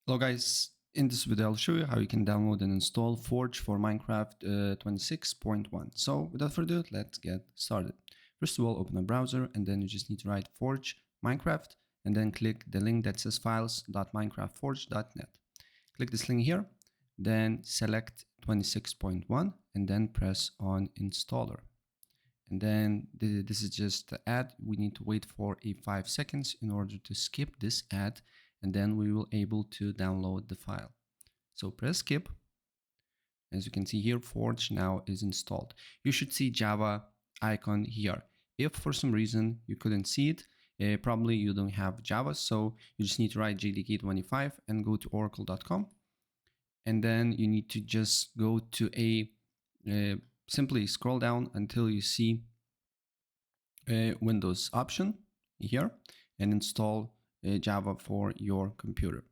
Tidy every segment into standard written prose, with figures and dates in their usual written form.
Hello guys, in this video I'll show you how you can download and install Forge for Minecraft 26.1. So without further ado, let's get started. First of all, open a browser and then you just need to write Forge Minecraft and then click the link that says files.minecraftforge.net. Click this link here, then select 26.1 and then press on installer. And then this is just the ad. We need to wait for 5 seconds in order to skip this ad, and then we will able to download the file. So press skip. As you can see here, Forge now is installed. You should see Java icon here. If for some reason you couldn't see it, probably you don't have Java, so you just need to write JDK25 and go to oracle.com, and then you need to just go to simply scroll down until you see Windows option here and install Java for your computer.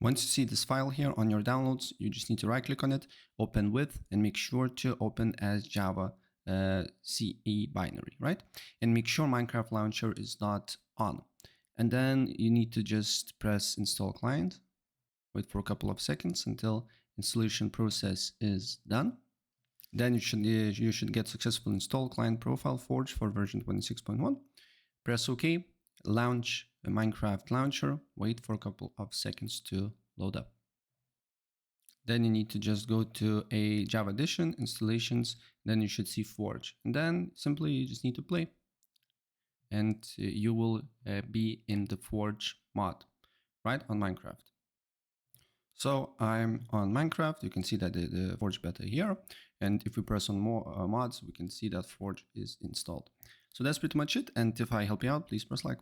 Once you see this file here on your downloads, you just need to right click on it, open with, and make sure to open as Java CE binary, right? And make sure Minecraft Launcher is not on. And then you need to just press install client, wait for a couple of seconds until installation process is done. Then you should get successful install client profile Forge for version 26.1. Press OK, launch a Minecraft launcher, wait for a couple of seconds to load up. Then you need to just go to a Java Edition, installations, then you should see Forge. And then simply you just need to play. And you will be in the Forge mod, right, on Minecraft. So I'm on Minecraft, you can see that the Forge beta here. And if we press on more mods, we can see that Forge is installed. So that's pretty much it. And if I help you out, please press like.